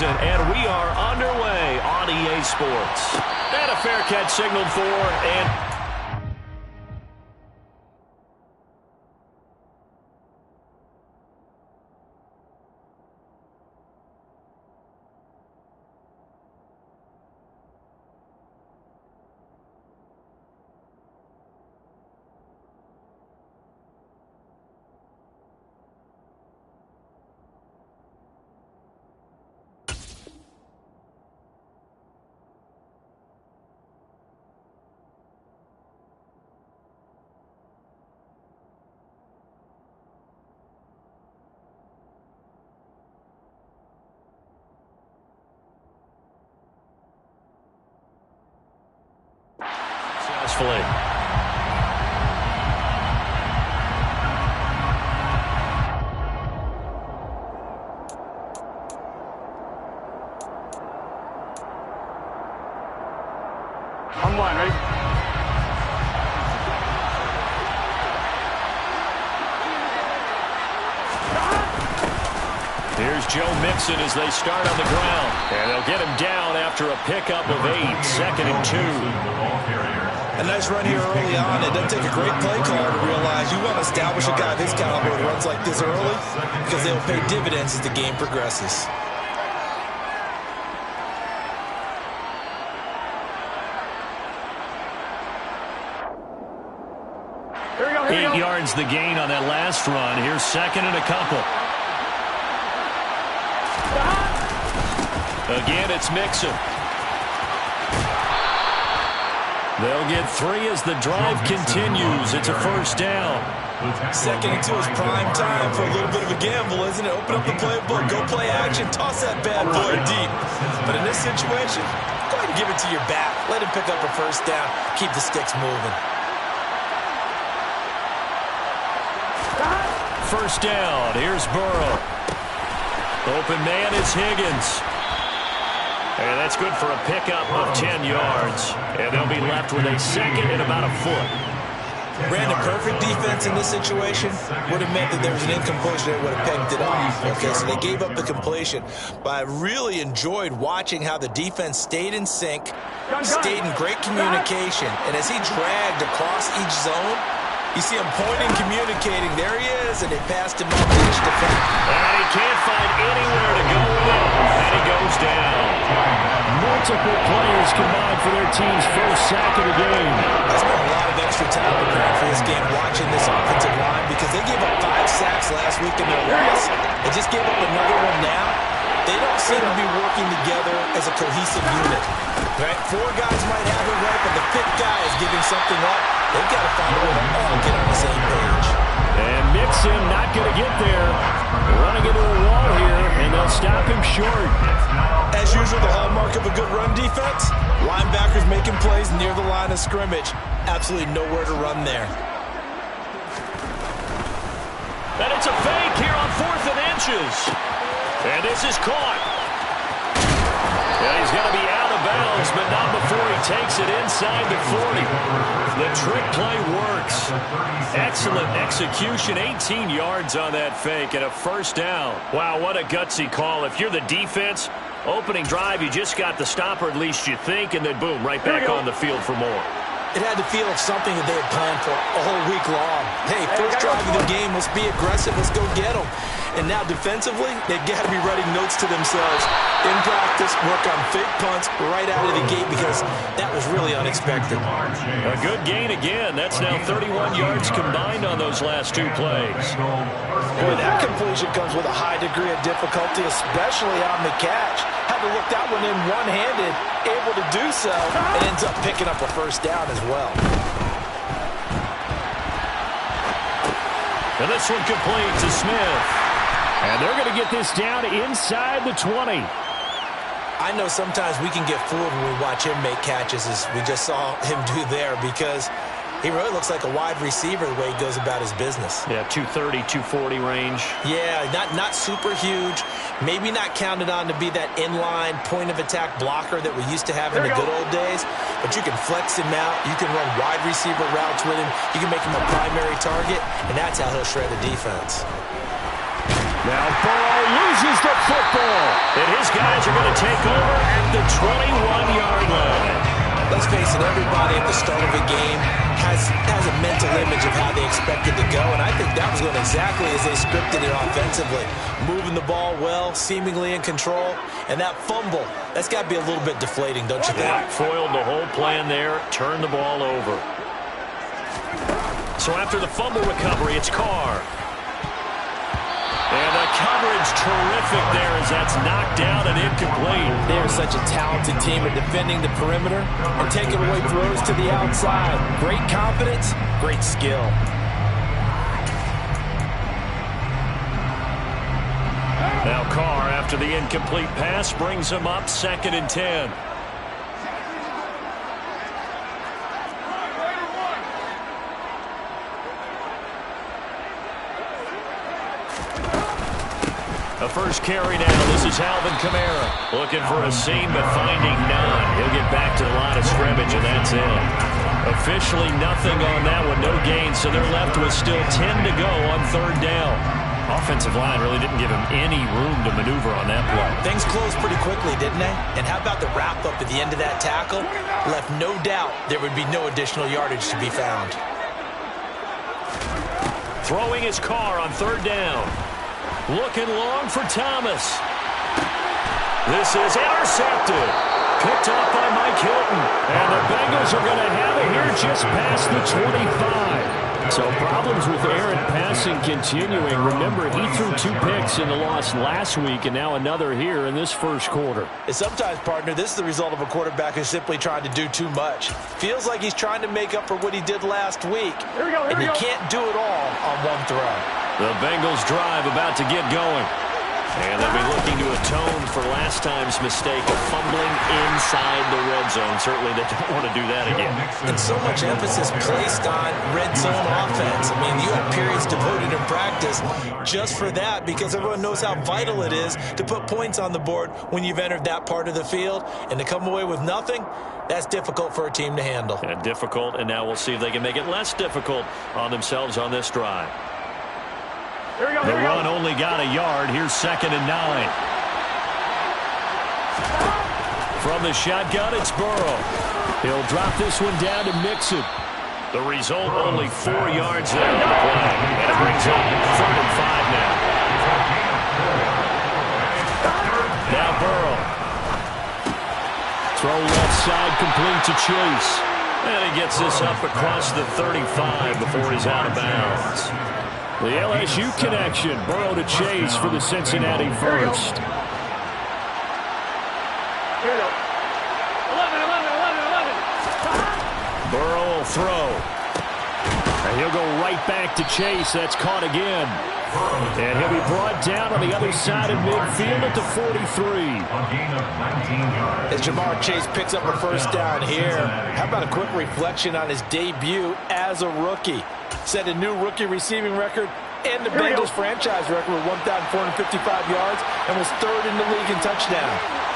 season, and we are underway on EA Sports. And a fair catch signaled for, and successfully. On one, ready? Here's Joe Mixon as they start on the ground. And they'll get him down after a pickup of 8, 2nd and 2. A nice run here early on. It doesn't take a great play caller to realize you want to establish a guy this caliber with runs like this early because they'll pay dividends as the game progresses. 8 yards the gain on that last run. Here's 2nd and a couple. Again, it's Mixon. They'll get 3 as the drive continues. It's a first down. 2nd and 2 is prime time for a little bit of a gamble, isn't it? Open up the playbook, go play action, toss that bad boy deep. But in this situation, go ahead and give it to your back. Let him pick up a first down. Keep the sticks moving. First down. Here's Burrow. Open man is Higgins. And that's good for a pickup of 10 yards. And they'll be left with a 2nd and about a foot. Ran a perfect defense in this situation. Would have meant that there was an incompletion that would have pegged it off. Okay, so they gave up the completion. But I really enjoyed watching how the defense stayed in sync, stayed in great communication. And as he dragged across each zone, you see him pointing, communicating. There he is, and they passed him up to each defender. And he can't find anywhere to go with it. And he goes down. Multiple players combined for their team's first sack of the game. I spent a lot of extra time preparing for this game watching this offensive line because they gave up 5 sacks last week in their loss. They just gave up another one now. They don't seem to be working together as a cohesive unit. Right? 4 guys might have it right, but the 5th guy is giving something up. They've got to find a way to all get on the same page. And Mixon not going to get there. Running into a wall here, and they'll stop him short. As usual, the hallmark of a good run defense, linebackers making plays near the line of scrimmage. Absolutely nowhere to run there. And it's a fake here on 4th and inches. And this is caught. Yeah, he's going to be out of bounds, but not before he takes it inside the 40. The trick play works. Excellent execution. 18 yards on that fake and a first down. Wow, what a gutsy call. If you're the defense, opening drive, you just got the stop, or at least you think, and then boom, right back on the field for more. It had to feel like something that they had planned for a whole week long. Hey, first drive of the game, let's be aggressive, let's go get them. And now defensively, they've got to be writing notes to themselves. In practice, work on fake punts right out of the gate because that was really unexpected. A good gain again. That's now 31 yards combined on those last 2 plays. Boy, that completion comes with a high degree of difficulty, especially on the catch. Had to look that one in one-handed, able to do so, and ends up picking up a first down as well. And this one complete to Smith. And they're going to get this down inside the 20. I know sometimes we can get fooled when we watch him make catches, as we just saw him do there, because he really looks like a wide receiver the way he goes about his business. Yeah, 230, 240 range. Yeah, not super huge. Maybe not counted on to be that inline point-of-attack blocker that we used to have in the good old days. But you can flex him out. You can run wide receiver routes with him. You can make him a primary target, and that's how he'll shred the defense. Now Burrow loses the football. And his guys are going to take over at the 21-yard line. Let's face it, everybody at the start of a game has a mental image of how they expect it to go, and I think that was going exactly as they scripted it offensively. Moving the ball well, seemingly in control, and that fumble, that's got to be a little bit deflating, don't you think? Foiled the whole plan there, turned the ball over. So after the fumble recovery, it's Carr. And the coverage terrific there as that's knocked down and incomplete. They're such a talented team at defending the perimeter and taking away throws to the outside. Great confidence, great skill. Now Carr, after the incomplete pass, brings him up 2nd and 10. The first carry now. This is Alvin Kamara. Looking for a seam, but finding none. He'll get back to the line of scrimmage, and that's it. Officially nothing on that one. No gain, so they're left with still 10 to go on 3rd down. Offensive line really didn't give him any room to maneuver on that play. Things closed pretty quickly, didn't they? And how about the wrap-up at the end of that tackle? Left no doubt there would be no additional yardage to be found. Throwing his Carr on 3rd down. Looking long for Thomas. This is intercepted. Picked off by Mike Hilton. And the Bengals are going to have it here just past the 25. So problems with Aaron passing continuing. Remember, he threw 2 picks in the loss last week and now another here in this first quarter. And sometimes, partner, this is the result of a quarterback who's simply trying to do too much. Feels like he's trying to make up for what he did last week. And you can't do it all on one throw. The Bengals drive about to get going. And they'll be looking to atone for last time's mistake of fumbling inside the red zone. Certainly they don't want to do that again. And so much emphasis placed on red zone offense. I mean, you have periods devoted in practice just for that because everyone knows how vital it is to put points on the board when you've entered that part of the field. And to come away with nothing, that's difficult for a team to handle. And difficult, and now we'll see if they can make it less difficult on themselves on this drive. The run only got a yard. Here's 2nd and 9. From the shotgun, it's Burrow. He'll drop this one down to Mixon. The result, only 4 yards there on the play. And it brings up 3rd and 5 now. Now Burrow. Throw left side, complete to Chase. And he gets this up across the 35 before he's out of bounds. The LSU connection, Burrow to Chase for the Cincinnati first. Burrow will throw. And he'll go right back to Chase. That's caught again. And he'll be brought down on the other side of midfield at the 43. As Jamar Chase picks up a first down here, how about a quick reflection on his debut as a rookie? Set a new rookie receiving record and the Bengals franchise record with 1,455 yards and was 3rd in the league in touchdown.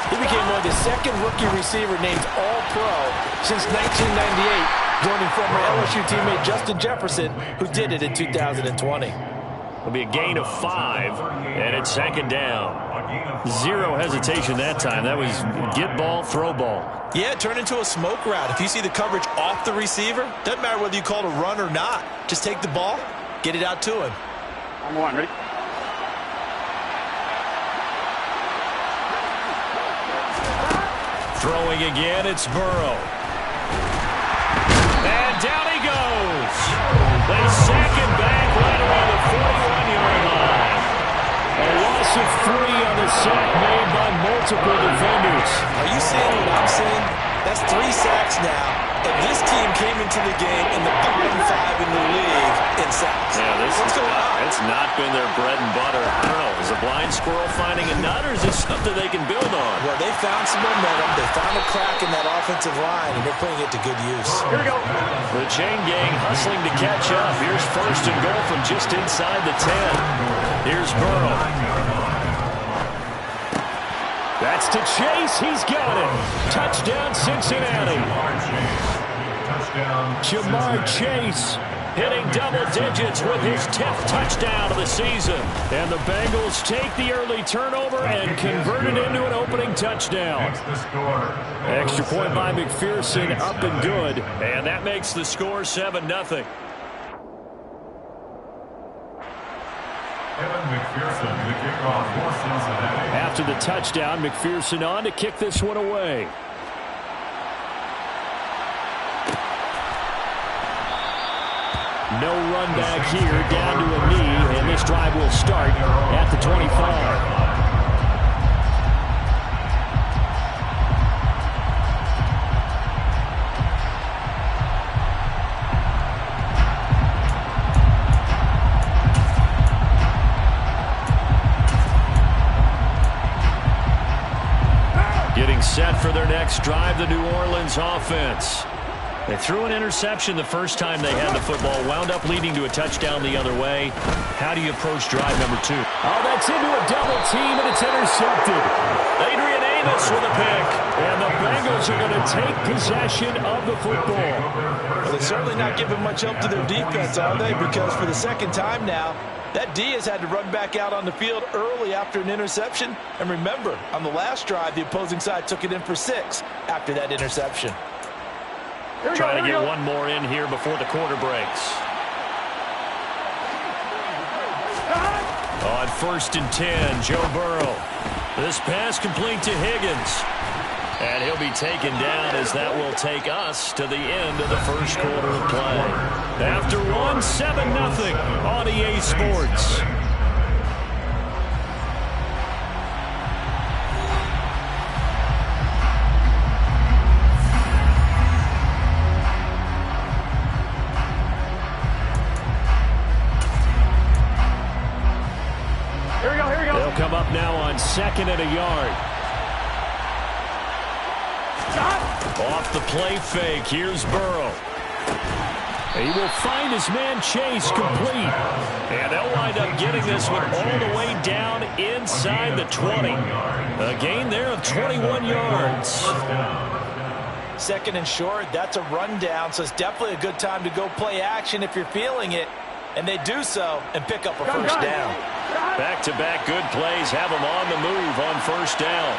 He became one of the 2nd rookie receiver named All-Pro since 1998, joining former LSU teammate Justin Jefferson, who did it in 2020. It'll be a gain of 5, and it's 2nd down. Zero hesitation that time. That was get ball, throw ball. Yeah, it turned into a smoke route. If you see the coverage off the receiver, doesn't matter whether you call it a run or not. Just take the ball, get it out to him. I'm one, ready? Throwing again, it's Burrow. And down he goes. They sack him back right around the 41-yard line. A loss of 3 on the sack made by multiple defenders. Are you seeing what I'm seeing? That's 3 sacks now. And this team came into the game in the bottom 5 in the league in sacks. Yeah, what's going on? It's not been their bread and butter. I don't know. Is a blind squirrel finding a nut, or is this stuff that they can build on? Well, they found some momentum. They found a crack in that offensive line, and they're putting it to good use. Here we go. The chain gang hustling to catch up. Here's 1st and goal from just inside the 10. Here's Burrow. That's to Chase. He's got it. Touchdown, Cincinnati. Jamar Chase hitting double digits with his 10th touchdown of the season. And the Bengals take the early turnover and convert it into an opening touchdown. Extra point by McPherson, up and good. And that makes the score 7-0. McPherson, the kickoff for Cincinnati. After the touchdown, McPherson on to kick this one away. No run back here, down to a knee, and this drive will start at the 25. Getting set for their next drive, the New Orleans offense. They threw an interception the first time they had the football, wound up leading to a touchdown the other way. How do you approach drive number 2? Oh, that's into a double team, and it's intercepted. Adrian Amos with a pick, and the Bengals are going to take possession of the football. Well, they're certainly not giving much help to their defense, are they? Because for the second time now, that D has had to run back out on the field early after an interception. And remember, on the last drive, the opposing side took it in for 6 after that interception. Trying to get one more in here before the quarter breaks. On 1st and 10, Joe Burrow. This pass complete to Higgins. And he'll be taken down as that will take us to the end of the first quarter of play. After one, 7-0 on EA Sports. They'll come up now on 2nd and a yard. Off the play fake, here's Burrow. He will find his man Chase complete. And they'll wind up getting this one all the way down inside the 20. A gain there of 21 yards. 2nd and short, that's a rundown, so it's definitely a good time to go play action if you're feeling it. And they do so and pick up a first down. Back-to-back good plays have them on the move on 1st down.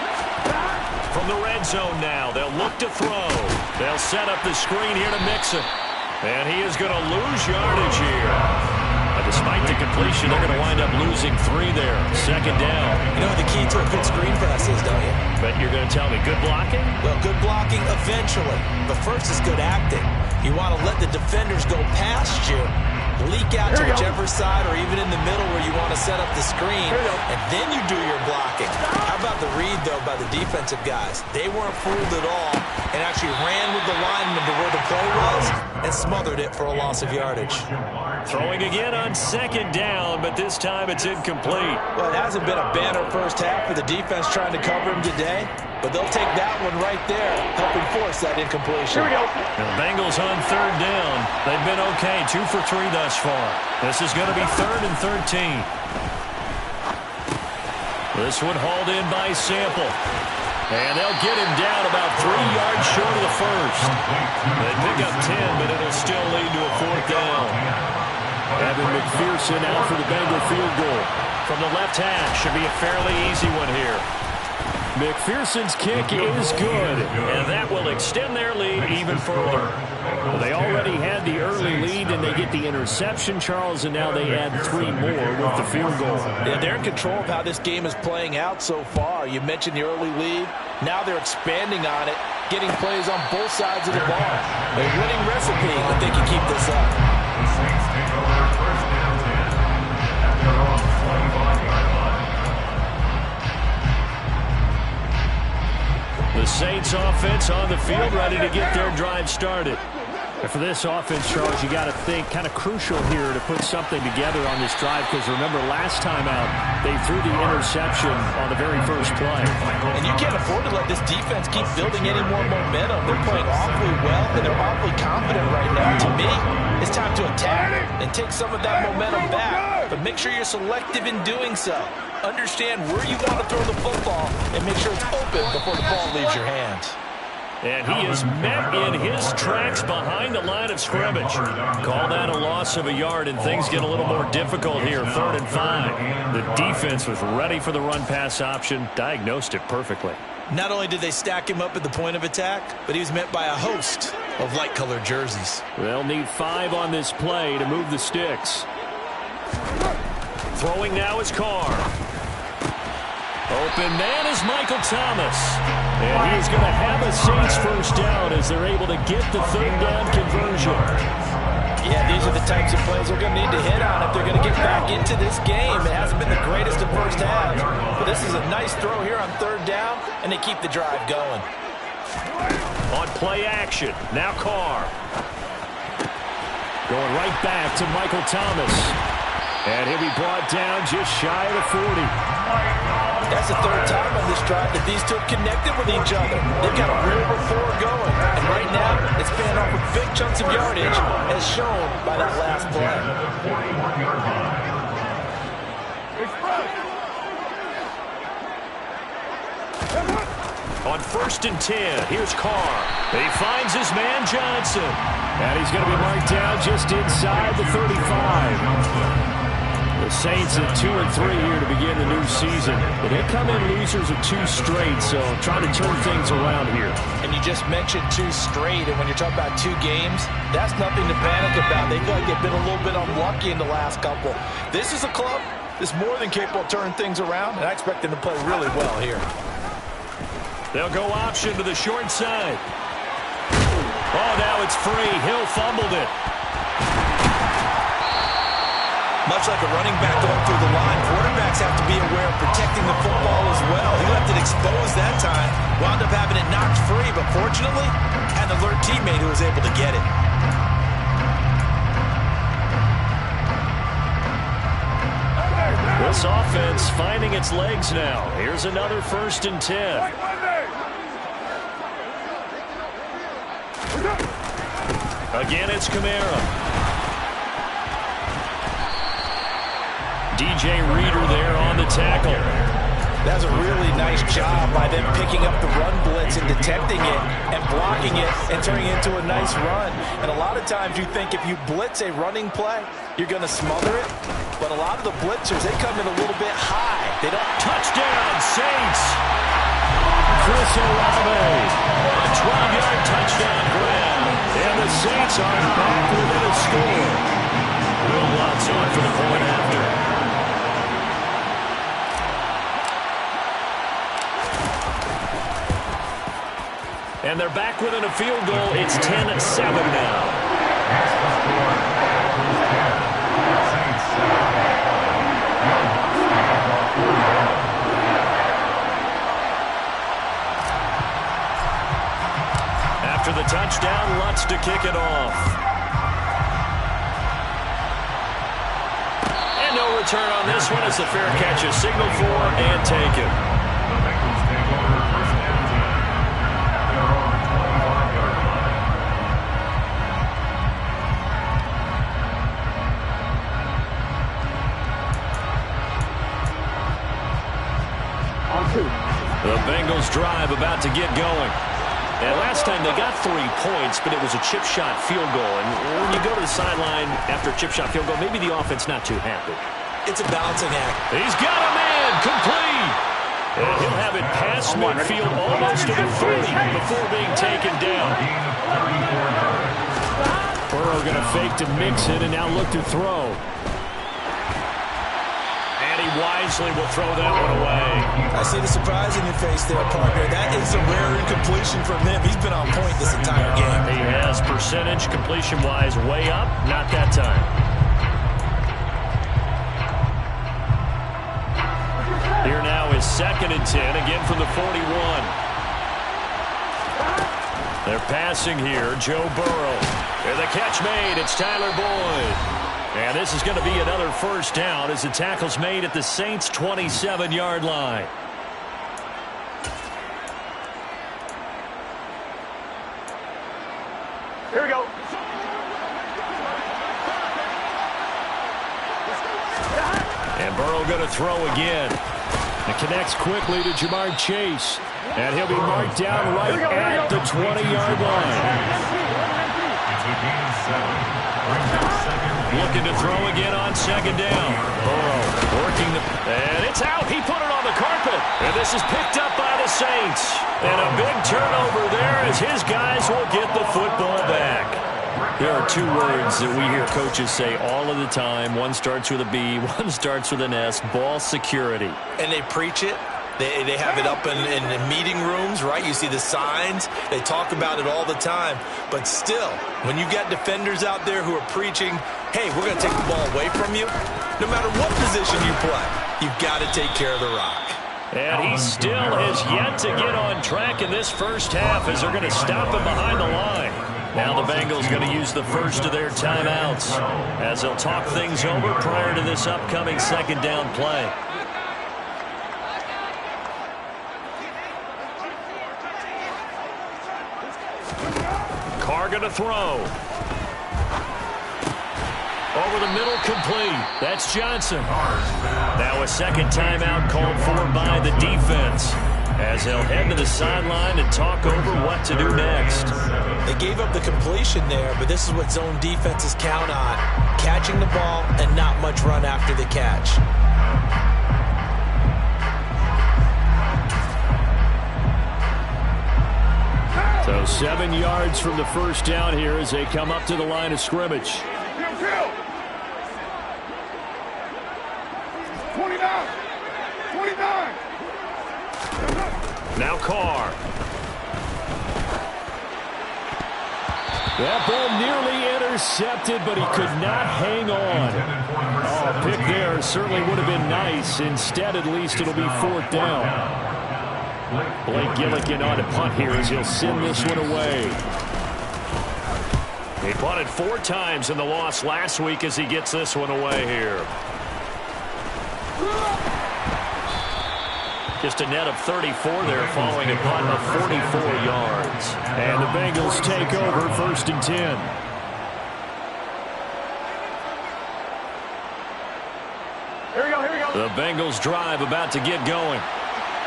From the red zone now, they'll look to throw. They'll set up the screen here to Mixon. And he is going to lose yardage here. But despite the completion, they're going to wind up losing 3 there. 2nd down. You know what the key to a good screen pass is, don't you? But you're going to tell me good blocking? Well, good blocking eventually. But first is good acting. You want to let the defenders go past you, leak out to whichever side or even in the middle where you want to set up the screen, and then you do your blocking. How about the read, though, by the defensive guys? They weren't fooled at all and actually ran with the lineman to where the play was and smothered it for a loss of yardage. Throwing again on 2nd down, but this time it's incomplete. Well, it hasn't been a banner first half for the defense trying to cover him today, but they'll take that one right there, helping force that incompletion. Here we go. The Bengals on 3rd down. They've been okay, 2 for 3 thus far. This is going to be 3rd and 13. This one hauled in by Sample. And they'll get him down about 3 yards short of the first. They pick up 10, but it'll still lead to a 4th down. Evan McPherson out for the Bengal field goal. From the left hash, should be a fairly easy one here. McPherson's kick is good, and that will extend their lead even further. Well, they already had the early lead, and they get the interception, Charles, and now they add 3 more with the field goal. Yeah, they're in control of how this game is playing out so far. You mentioned the early lead. Now they're expanding on it, getting plays on both sides of the ball. A winning recipe if they can keep this up. The Saints take over 1st and 10 at their own 25-yard line. The Saints offense on the field, ready to get their drive started. And for this offense, Charles, you got to think kind of crucial here to put something together on this drive, because remember last time out they threw the interception on the very first play. And you can't afford to let this defense keep building any more momentum. They're playing awfully well, and they're awfully confident right now. To me, it's time to attack and take some of that momentum back. But make sure you're selective in doing so. Understand where you want to throw the football and make sure it's open before the ball leaves your hands. And he is met in his tracks behind the line of scrimmage. Call that a loss of a yard, and things get a little more difficult here. 3rd and 5. The defense was ready for the run-pass option, diagnosed it perfectly. Not only did they stack him up at the point of attack, but he was met by a host of light-colored jerseys. They'll need 5 on this play to move the sticks. Throwing now is Carr. Open man is Michael Thomas. And he's going to have a Saints first down as they're able to get the 3rd down conversion. Yeah, these are the types of plays they're going to need to hit on if they're going to get back into this game. It hasn't been the greatest of first halves, but this is a nice throw here on 3rd down, and they keep the drive going. On play action, now Carr. Going right back to Michael Thomas. And he'll be brought down just shy of the 40. That's the 3rd time on this drive that these two have connected with each other. They've got a real rapport going. And right now, it's paying off with big chunks of yardage, as shown by that last play. On 1st and 10, here's Carr. He finds his man Johnson. And he's going to be marked down just inside the 35. The Saints at 2 and 3 here to begin the new season. But they come in losers of 2 straight, so trying to turn things around here. And you just mentioned 2 straight, and when you're talking about 2 games, that's nothing to panic about. They feel like they've been a little bit unlucky in the last couple. This is a club that's more than capable of turning things around, and I expect them to play really well here. They'll go option to the short side. Oh, now it's free. Hill fumbled it. Much like a running back going through the line, quarterbacks have to be aware of protecting the football as well. He left it exposed that time, wound up having it knocked free, but fortunately, had an alert teammate who was able to get it. This offense finding its legs now. Here's another 1st and 10. Again, it's Kamara. DJ Reader there on the tackle. That's a really nice job by them picking up the run blitz and detecting it and blocking it and turning it into a nice run. And a lot of times you think if you blitz a running play, you're going to smother it. But a lot of the blitzers, they come in a little bit high. They don't. Touchdown, Saints. Chris Olave. A 12-yard touchdown grab. And the Saints are back within a score. Will Lutz on for the point after. And they're back within a field goal. It's 10-7 now. After the touchdown, Lutz to kick it off. And no return on this one as the fair catch is signaled for and taken. The Bengals drive about to get going. And last time they got 3 points, but it was a chip shot field goal. And when you go to the sideline after a chip shot field goal, maybe the offense not too happy. It's a balancing act. He's got a man complete. And he'll have it past midfield almost to the 30 before being taken down. Burrow going to fake to mix it and now look to throw. Wisely will throw that one away. I see the surprise in your face there, partner. That is a rare incompletion from him. He's been on point this entire game. He has percentage completion-wise way up. Not that time. Here now is 2nd and 10, again from the 41. They're passing here. Joe Burrow. And the catch made. It's Tyler Boyd. And this is going to be another first down as the tackle's made at the Saints' 27-yard line. Here we go. And Burrow going to throw again. It connects quickly to Jamar Chase. And he'll be marked down right at the 20-yard line. Looking to throw again on second down. Burrow working and it's out. He put it on the carpet. And this is picked up by the Saints. And a big turnover there as his guys will get the football back. There are two words that we hear coaches say all of the time. One starts with a B, one starts with an S, ball security. And they preach it. They have it up in meeting rooms, right? You see the signs. They talk about it all the time. But still, when you got defenders out there who are preaching, hey, we're going to take the ball away from you, no matter what position you play, you've got to take care of the rock. And he still has yet to get on track in this first half as they're going to stop him behind the line. Now the Bengals going to use the first of their timeouts as they'll talk things over prior to this upcoming second down play. Carr going to throw. Over the middle, complete. That's Johnson. Now a second timeout called for by the defense as they'll head to the sideline and talk over what to do next. They gave up the completion there, but this is what zone defenses count on. Catching the ball and not much run after the catch. So 7 yards from the first down here as they come up to the line of scrimmage. 29. Now Carr. That ball nearly intercepted, but he could not hang on. Oh, a pick there certainly would have been nice. Instead, at least it'll be fourth down. Blake Gillikin on a punt here as he'll send this one away. He punted 4 times in the loss last week as he gets this one away here. Just a net of 34 there following a punt of 44 yards. And the Bengals take over first and 10. Here we go. The Bengals drive about to get going.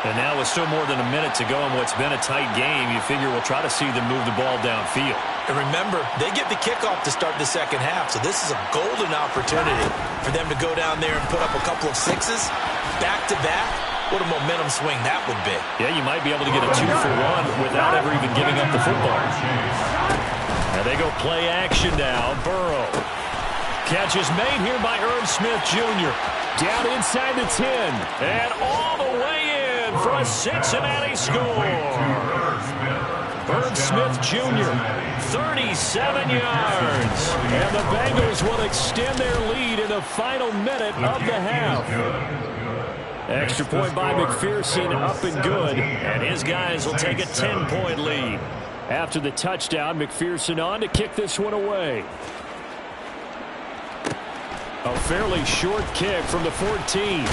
And now with still more than a minute to go in what's been a tight game, you figure we'll try to see them move the ball downfield. And remember, they get the kickoff to start the second half, so this is a golden opportunity for them to go down there and put up a couple of sixes back-to-back. What a momentum swing that would be. Yeah, you might be able to get a 2-for-1 without ever even giving up the football. And they go play action now. Burrow. Catch is made here by Irv Smith Jr. Down inside the 10. And all the way in for a Cincinnati score. Irv Smith Jr. 37 yards. And the Bengals will extend their lead in the final minute of the half. Extra point by McPherson, up and good. And his guys will take a 10-point lead. After the touchdown, McPherson on to kick this one away. A fairly short kick from the 14.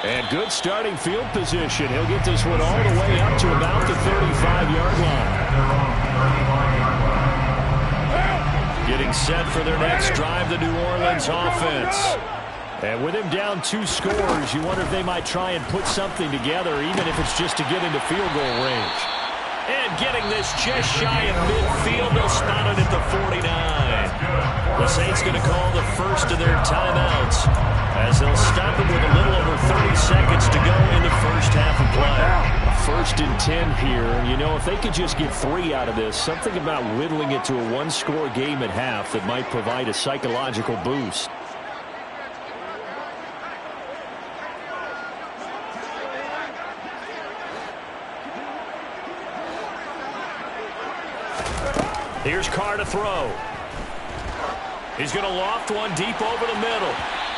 And good starting field position. He'll get this one all the way up to about the 35-yard line. Getting set for their next drive, the New Orleans offense. And with him down 2 scores, you wonder if they might try and put something together, even if it's just to get into field goal range. And getting this just shy of midfield, they'll spot it at the 49. The Saints going to call the first of their timeouts as they'll stop it with a little over 30 seconds to go in the first half of play. First and 10 here. You know, if they could just get 3 out of this, something about whittling it to a 1-score game at half that might provide a psychological boost. Here's Carr to throw. He's going to loft one deep over the middle.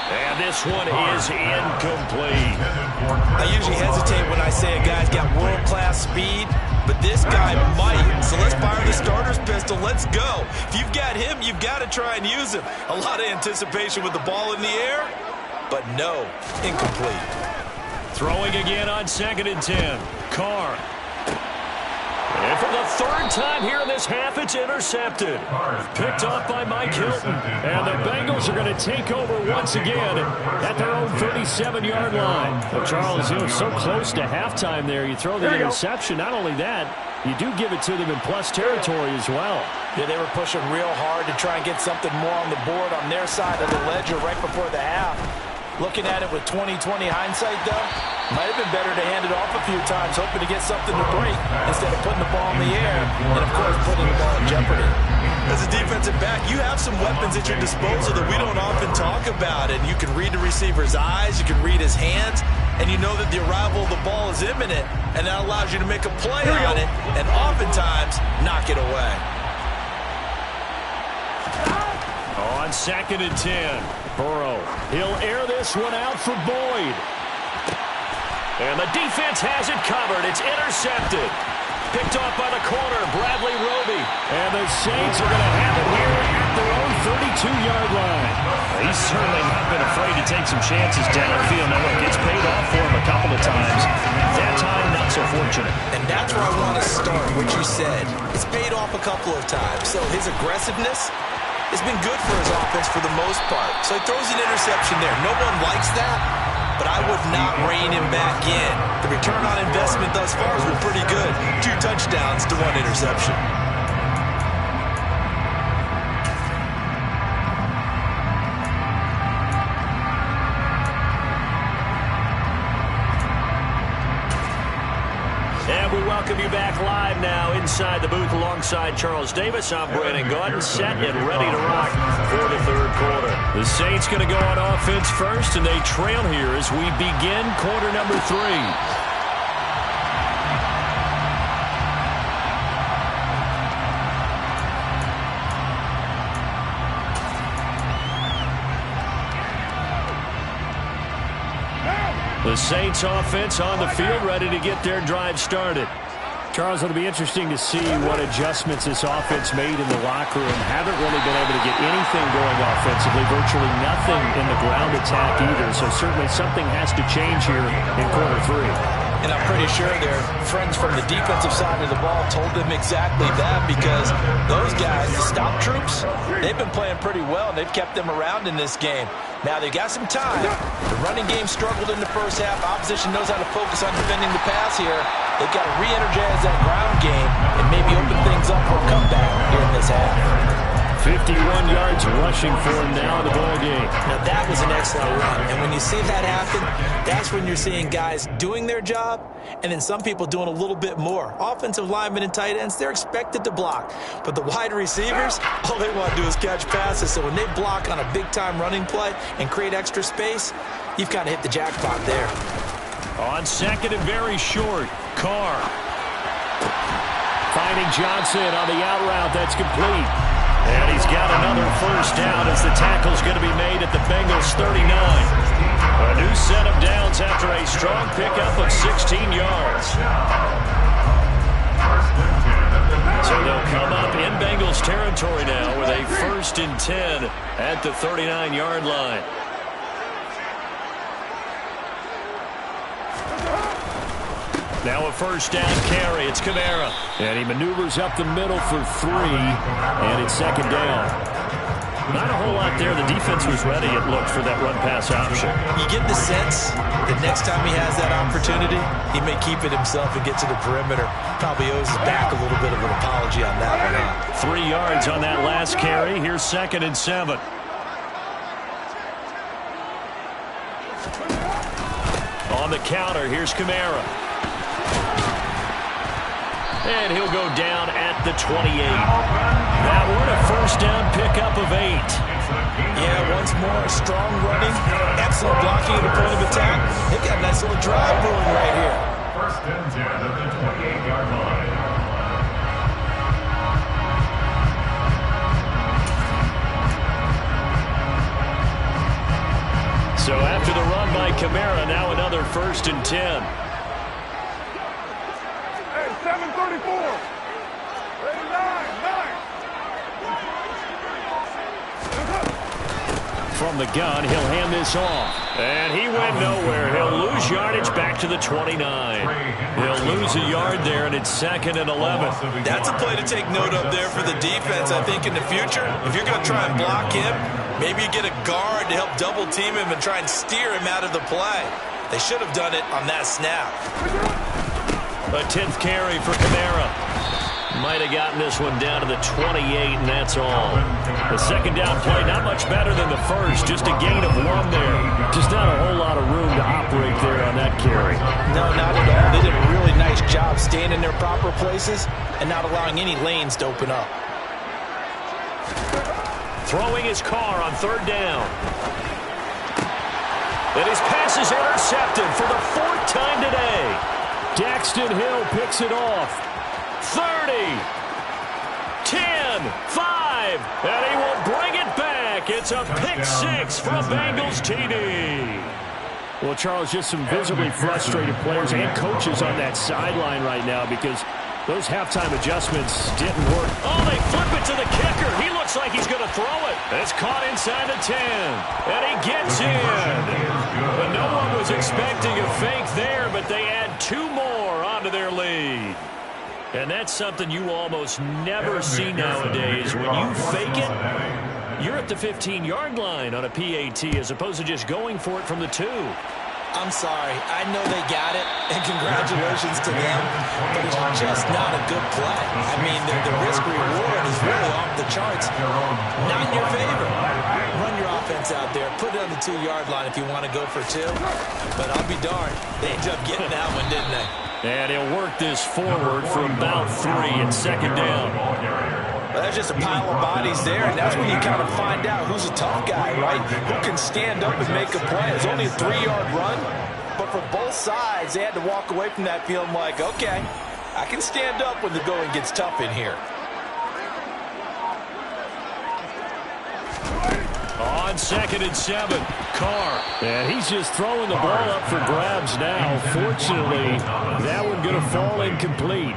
And this one is incomplete. I usually hesitate when I say a guy's got world-class speed, but this guy might. So let's fire the starter's pistol. Let's go. If you've got him, you've got to try and use him. A lot of anticipation with the ball in the air, but no, incomplete. Throwing again on second and 10. Carr. And for the third time here in this half, it's intercepted. Picked off by Mike Hilton. And the Bengals are going to take over once again at their own 37-yard line. Well, Charles, so close to halftime there. You throw the interception. Not only that, you do give it to them in plus territory as well. Yeah, they were pushing real hard to try and get something more on the board on their side of the ledger right before the half. Looking at it with 20/20 hindsight, though, might have been better to hand it off a few times, hoping to get something to break instead of putting the ball in the air and, of course, putting the ball in jeopardy. As a defensive back, you have some weapons at your disposal that we don't often talk about, and you can read the receiver's eyes, you can read his hands, and you know that the arrival of the ball is imminent, and that allows you to make a play on it and oftentimes knock it away. On 2nd and 10, Burrow. He'll air this one out for Boyd. And the defense has it covered. It's intercepted. Picked off by the corner, Bradley Roby. And the Saints are going to have it here at their own 32-yard line. He's certainly not been afraid to take some chances downfield. Now, look, it's paid off for him a couple of times. That time, not so fortunate. And that's where I want to start, what you said. It's paid off a couple of times. So his aggressiveness has been good for his offense for the most part. So he throws an interception there. No one likes that, but I would not rein him back in. The return on investment thus far has been pretty good. 2 touchdowns to 1 interception. And we welcome you back live now inside the booth alongside Charles Davis. I'm Brandon Gaudin, set and ready to rock for the third quarter. The Saints going to go on offense first, and they trail here as we begin quarter number 3. The Saints offense on the field, ready to get their drive started. Charles, it'll be interesting to see what adjustments this offense made in the locker room. Haven't really been able to get anything going offensively, virtually nothing in the ground attack either. So certainly something has to change here in quarter 3. And I'm pretty sure their friends from the defensive side of the ball told them exactly that, because those guys, the stop troops, they've been playing pretty well. They've kept them around in this game. Now, they got some time. The running game struggled in the first half. Opposition knows how to focus on defending the pass here. They've got to re-energize that ground game and maybe open things up for a comeback here in this half. 51 yards rushing for him now in the ball game. Now, that was an excellent run. And when you see that happen, that's when you're seeing guys doing their job and then some people doing a little bit more. Offensive linemen and tight ends, they're expected to block. But the wide receivers, all they want to do is catch passes. So when they block on a big-time running play and create extra space, you've kind of hit the jackpot there. On 2nd and very short, Carr. Finding Johnson on the out route. That's complete. And he's got another first down as the tackle's going to be made at the Bengals 39. A new set of downs after a strong pickup of 16 yards. So they'll come up in Bengals territory now with a 1st and 10 at the 39-yard line. Now a first down carry. It's Kamara. And he maneuvers up the middle for 3. And it's 2nd down. Not a whole lot there. The defense was ready, it looked, for that run-pass option. You get the sense that next time he has that opportunity, he may keep it himself and get to the perimeter. Probably owes his back a little bit of an apology on that one. 3 yards on that last carry. Here's 2nd and 7. On the counter, here's Kamara. And he'll go down at the 28. That one a first down pickup of 8. Yeah, once more, strong running, excellent blocking at the point of attack. They've got a nice little drive brewing right here. 1st and 10 at the 28-yard line. So after the run by Kamara, now another 1st and 10. 734. from the gun. He'll hand this off. And he went nowhere. He'll lose yardage back to the 29. He'll lose a yard there, and it's 2nd and 11. That's a play to take note of there for the defense, I think, in the future. If you're going to try and block him, maybe you get a guard to help double-team him and try and steer him out of the play. They should have done it on that snap. A 10th carry for Kamara. Might have gotten this one down to the 28, and that's all. The second down play, not much better than the first. Just a gain of 1 there. Just not a whole lot of room to operate there on that carry. No, not at all. They did a really nice job staying in their proper places and not allowing any lanes to open up. Throwing his car on 3rd down. And his pass is intercepted for the 4th time today. Daxton Hill picks it off. 30, 10, 5, and he will bring it back. It's a pick 6 for a Bengals TD. Well, Charles, just some visibly frustrated players and coaches on that sideline right now because those halftime adjustments didn't work. Oh, they flip it to the kicker. He looks like he's going to throw it. It's caught inside the 10, and he gets in. But no one was expecting a fake there, but they add 2 more onto their lead. And that's something you almost never see nowadays. When you fake it, you're at the 15-yard line on a PAT as opposed to just going for it from the 2. I'm sorry. I know they got it, and congratulations to them, but it's just not a good play. I mean, the risk-reward is really off the charts. Not in your favor. Run your offense out there. Put it on the 2-yard line if you want to go for 2. But I'll be darned. They ended up getting that one, didn't they? And he'll work this forward for about 3 and 2nd down. Well, there's just a pile of bodies there, and that's when you kind of find out who's a tough guy, right? Who can stand up and make a play. It's only a 3-yard run, but for both sides, they had to walk away from that feeling like, okay, I can stand up when the going gets tough in here. On 2nd and 7, Carr. And he's just throwing the ball up for grabs now. Fortunately, that one going to fall incomplete.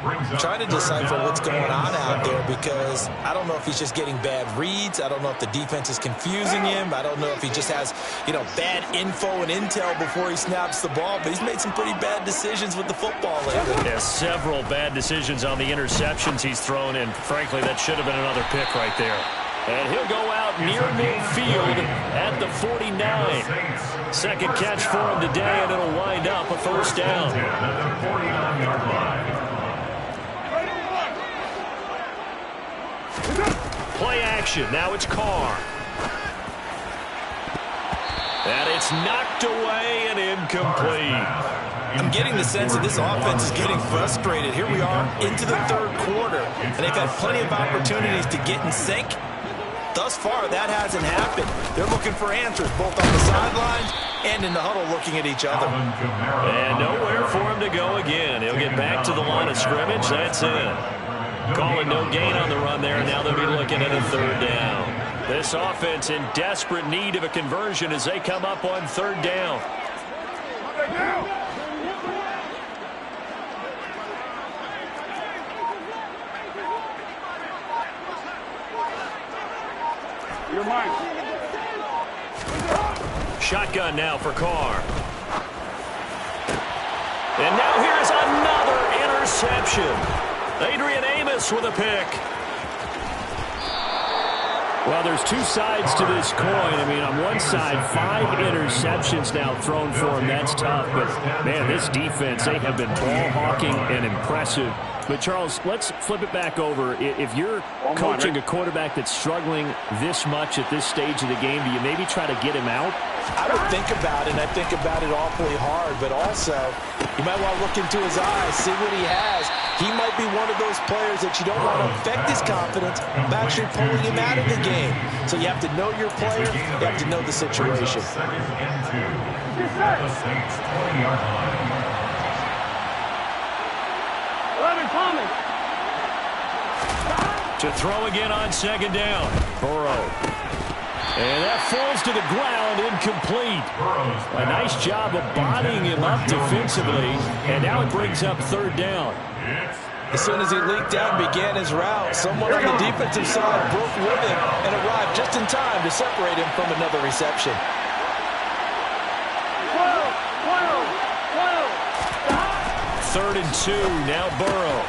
I'm trying to decipher what's going on out there because I don't know if he's just getting bad reads. I don't know if the defense is confusing him. I don't know if he just has, bad info and intel before he snaps the ball. But he's made some pretty bad decisions with the football lately. Yeah, several bad decisions on the interceptions he's thrown, and frankly, that should have been another pick right there. And he'll go out near midfield at the 49. Second catch for him today, and it'll wind up a 1st down. Play action. Now it's Carr. And it's knocked away and incomplete. I'm getting the sense that this offense is getting frustrated. Here we are into the 3rd quarter, and they've had plenty of opportunities to get in sync. Thus far, that hasn't happened. They're looking for answers both on the sidelines and in the huddle looking at each other. And nowhere for him to go again. He'll get back to the line of scrimmage. That's it. Calling no gain on the run there, and now they'll be looking at a 3rd down. This offense in desperate need of a conversion as they come up on 3rd down. You're mine. Shotgun now for Carr. And now here's another interception. Adrian Amos with a pick. Well, there's 2 sides to this coin. I mean, on one side, 5 interceptions now thrown for him. That's tough. But, man, this defense, they have been ball hawking and impressive. But, Charles, let's flip it back over. If you're coaching a quarterback that's struggling this much at this stage of the game, do you maybe try to get him out? I would think about it, and I think about it awfully hard. But also, you might want to look into his eyes, see what he has. He might be one of those players that you don't want to affect his confidence by actually pulling him out of the game. So you have to know your player. You have to know the situation. To throw again on 2nd down. Burrow. And that falls to the ground, incomplete. A nice job of bodying him up defensively. And now it brings up 3rd down. As soon as he leaked out and began his route, someone on the defensive side broke with him and arrived just in time to separate him from another reception. 3rd and 2, now Burrow.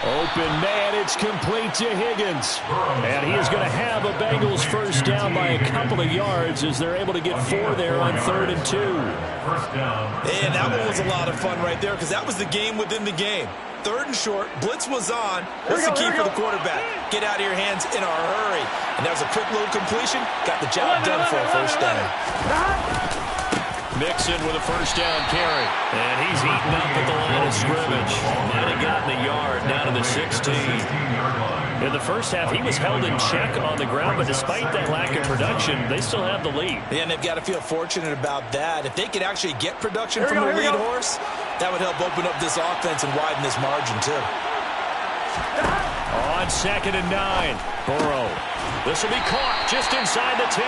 Open man, it's complete to Higgins. And he is going to have a Bengals first down by a couple of yards as they're able to get 4 there on 3rd and 2. And that one was a lot of fun right there because that was the game within the game. 3rd and short, blitz was on. What's the key for the quarterback? Get out of your hands in a hurry. And that was a quick little completion. Got the job done for a first down. Mixon with a first down carry. And he's eaten up at the line of scrimmage. Might have gotten a yard down to the 16. In the first half, he was held in check on the ground, but despite that lack of production, they still have the lead. Yeah, and they've got to feel fortunate about that. If they could actually get production from the lead horse, that would help open up this offense and widen this margin, too. On 2nd and 9, Burrow. This will be caught just inside the 10.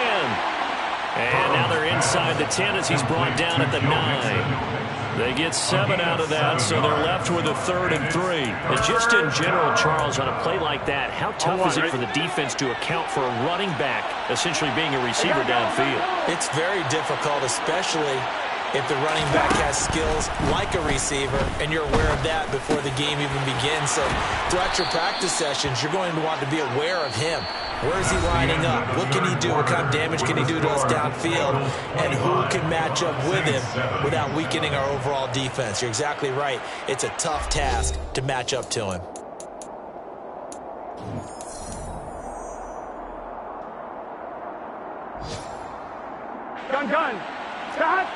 And now they're inside the 10 as he's brought down at the 9. They get 7 out of that, so they're left with a 3rd and 3. And just in general, Charles, on a play like that, how tough is it for the defense to account for a running back essentially being a receiver downfield? It's very difficult, especially if the running back has skills like a receiver, and you're aware of that before the game even begins. So throughout your practice sessions, you're going to want to be aware of him. Where is he lining up? What can he do? What kind of damage can he do to us downfield? And who can match up with him without weakening our overall defense? You're exactly right. It's a tough task to match up to him. Gun. Stop.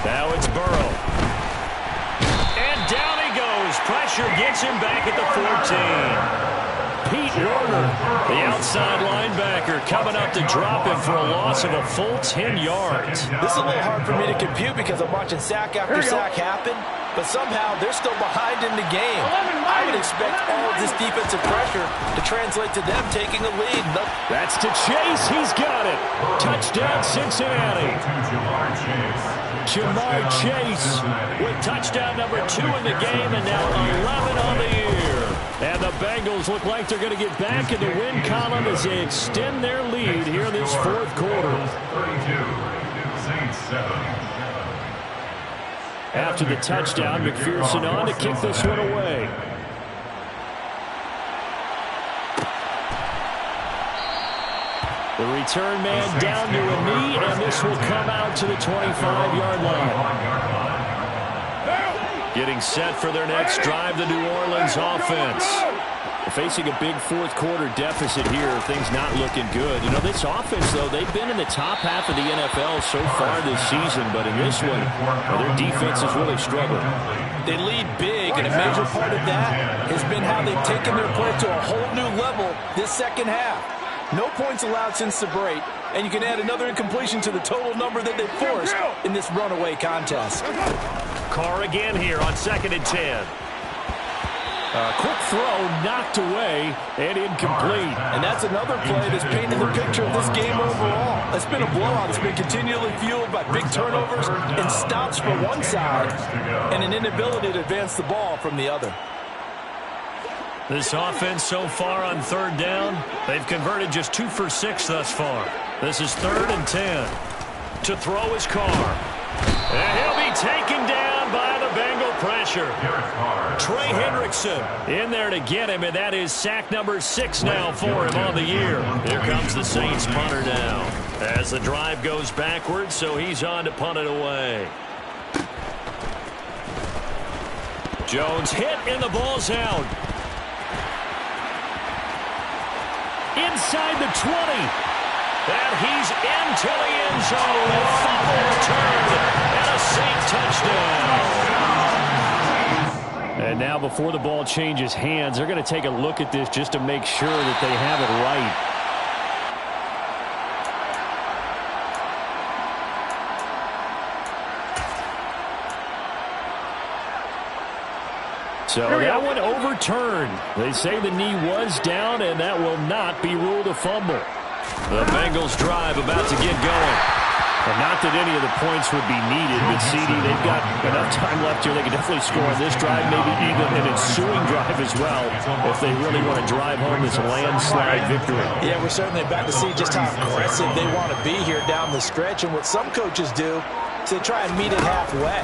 Now it's Burrow. And down he goes. Pressure gets him back at the 14. Pete Werner, the outside linebacker, coming up to drop him for a loss of a full 10 yards. This is a little hard for me to compute because I'm watching sack after sack happen, but somehow they're still behind in the game. I would expect all of this defensive pressure to translate to them taking a lead. Nope. That's to Chase. He's got it. Touchdown, Cincinnati. Ja'Marr Chase with touchdown number 2 in the game, and now 11 on the year. And the Bengals look like they're going to get back in the win column as they extend their lead here in this 4th quarter. After the touchdown, McPherson on to kick this one away. The return man down to a knee, and this will come out to the 25-yard line. Getting set for their next drive, the New Orleans offense. Facing a big 4th quarter deficit here, things not looking good. You know, this offense, though, they've been in the top half of the NFL so far this season, but in this one, their defense has really struggled. They lead big, and a major part of that has been how they've taken their play to a whole new level this second half. No points allowed since the break, and you can add another incompletion to the total number that they forced in this runaway contest. Carr again here on 2nd and 10. Quick throw knocked away and incomplete. And that's another play that's painted the picture of this game overall. It's been a blowout. It's been continually fueled by big turnovers and stops from one side and an inability to advance the ball from the other. This offense so far on 3rd down, they've converted just 2 for 6 thus far. This is 3rd and 10. To throw is Carr. And he'll be taken down by the Bengal pressure. Trey Hendrickson in there to get him, and that is sack number 6 now for him on the year. Here comes the Saints punter now as the drive goes backwards, so he's on to punt it away. Jones hit, and the ball's out. Inside the 20. And he's into the end zone. A fumble returned. And a Saint touchdown. And now before the ball changes hands, they're going to take a look at this just to make sure that they have it right. So that one overturned. They say the knee was down, and that will not be ruled a fumble. The Bengals drive about to get going. And not that any of the points would be needed, but CD, they've got enough time left here. They can definitely score on this drive, maybe even an ensuing drive as well, if they really want to drive home this landslide victory. Yeah, we're certainly about to see just how aggressive they want to be here down the stretch. And what some coaches do is they try and meet it halfway,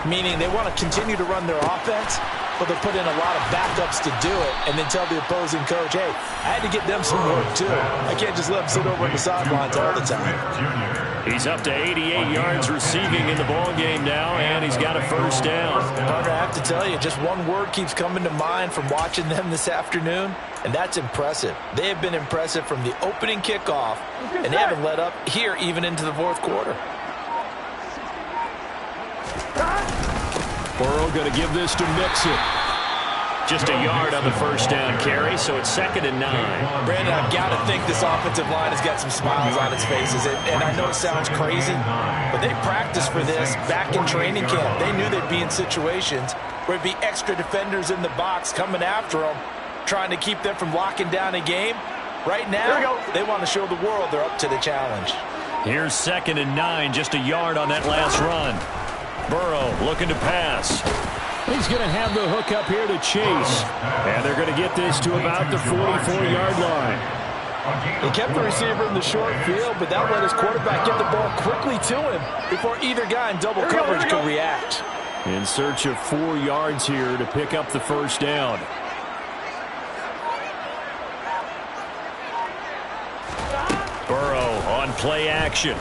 meaning they want to continue to run their offense, but they'll put in a lot of backups to do it and then tell the opposing coach, hey, I had to get them some work too. I can't just let them sit over on the sidelines all the time. He's up to 88 yards receiving in the ballgame now, and he's got a first down. Partner, I have to tell you, just one word keeps coming to mind from watching them this afternoon, and that's impressive. They have been impressive from the opening kickoff, and they haven't let up here even into the fourth quarter. Burrow going to give this to Mixon. Just a yard on the first down carry, so it's 2nd and 9. Brandon, I've got to think this offensive line has got some smiles on its faces. And I know it sounds crazy, but they practiced for this back in training camp. They knew they'd be in situations where it'd be extra defenders in the box coming after them, trying to keep them from locking down a game. Right now, they want to show the world they're up to the challenge. Here's 2nd and 9, just a yard on that last run. Burrow looking to pass. He's going to have the hook up here to Chase. And they're going to get this to about the 44-yard line. He kept the receiver in the short field, but that let his quarterback get the ball quickly to him before either guy in double coverage could react. In search of 4 yards here to pick up the first down. Burrow on play action.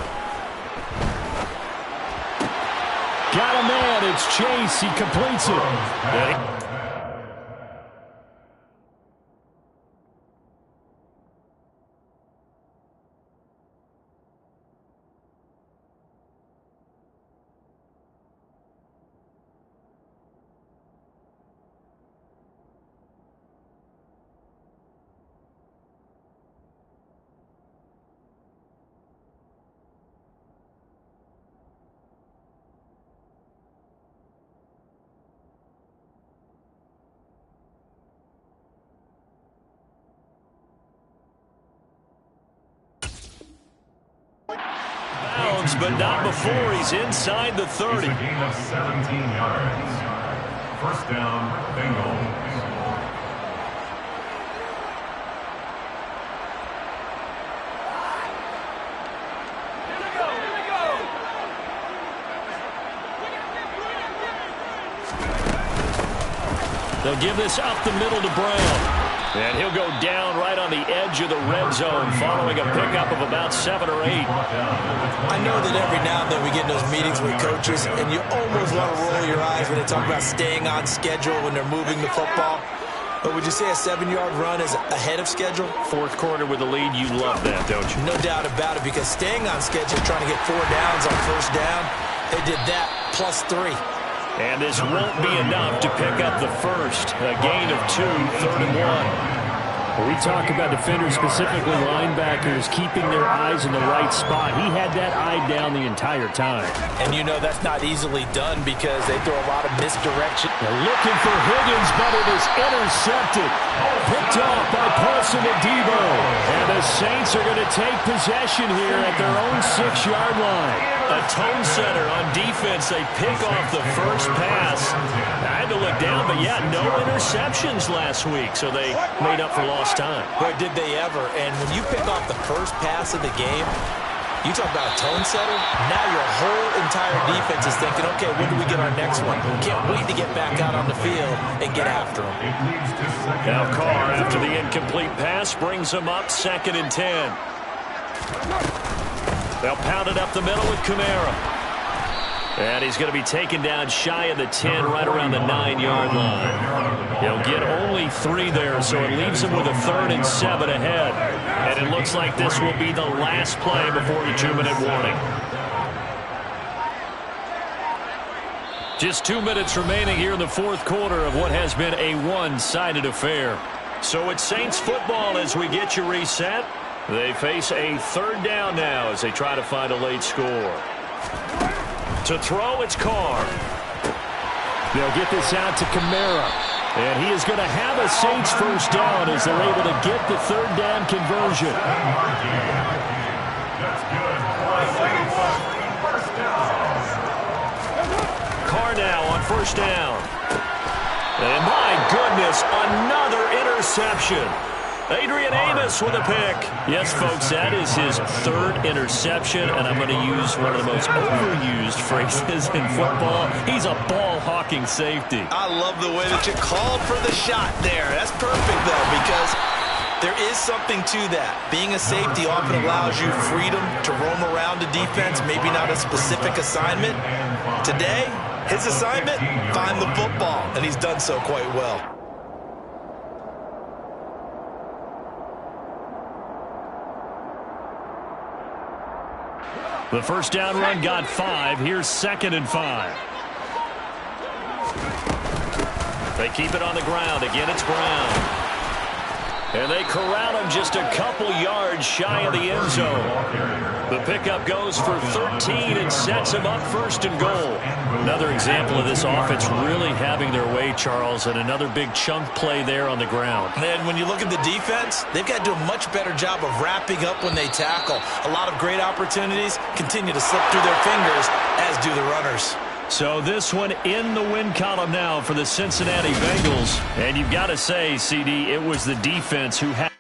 Got a man, it's Chase, he completes it. But not before he's inside the 30. It's a gain of 17 yards. First down, Bengals. They'll give this up the middle to Brown. And he'll go down right on the edge of the red zone following a pickup of about 7 or 8. I know that every now and then we get in those meetings with coaches, and you almost want to roll your eyes when they talk about staying on schedule when they're moving the football. But would you say a 7-yard run is ahead of schedule? Fourth quarter with the lead, you love that, don't you? No doubt about it, because staying on schedule, trying to get 4 downs on first down, they did that plus 3. And this won't be enough to pick up the first. A gain of 2, 3rd and 1. When we talk about defenders, specifically linebackers, keeping their eyes in the right spot, he had that eye down the entire time. And you know that's not easily done because they throw a lot of misdirection. They're looking for Higgins, but it is intercepted. Picked off by Paulson Adebo. And the Saints are going to take possession here at their own 6-yard line. A tone setter on defense. They pick off the first pass. I had to look down, but yeah, no interceptions last week, so they made up for lost time. Boy, did they ever. And when you pick off the first pass of the game, you talk about a tone setter, now your whole entire defense is thinking, okay, when do we get our next one? Can't wait to get back out on the field and get after them. Now Carr, after the incomplete pass, brings him up 2nd and 10. They'll pound it up the middle with Kamara. And he's going to be taken down shy of the 10, right around the 9-yard line. He'll get only 3 there, so it leaves him with a 3rd and 7 ahead. And it looks like this will be the last play before the 2-minute warning. Just 2 minutes remaining here in the fourth quarter of what has been a one-sided affair. So it's Saints football as we get you reset. They face a 3rd down now as they try to find a late score. To throw, it's Carr. They'll get this out to Kamara. And he is going to have a Saints first down as they're able to get the 3rd down conversion. That's good. first down. And my goodness, another interception. Adrian Amos with a pick. Yes, folks, that is his third interception, and I'm going to use one of the most overused phrases in football. He's a ball-hawking safety. I love the way that you called for the shot there. That's perfect, though, because there is something to that. Being a safety often allows you freedom to roam around the defense, maybe not a specific assignment. Today, his assignment, find the football, and he's done so quite well. The first down run got 5. Here's 2nd and 5. They keep it on the ground. Again, it's Brown. And they corral him just a couple yards shy of the end zone. The pickup goes for 13 and sets him up 1st and goal. Another example of this offense really having their way, Charles, and another big chunk play there on the ground. And when you look at the defense, they've got to do a much better job of wrapping up when they tackle. A lot of great opportunities continue to slip through their fingers, as do the runners. So this one in the win column now for the Cincinnati Bengals. And you've got to say, CD, it was the defense who had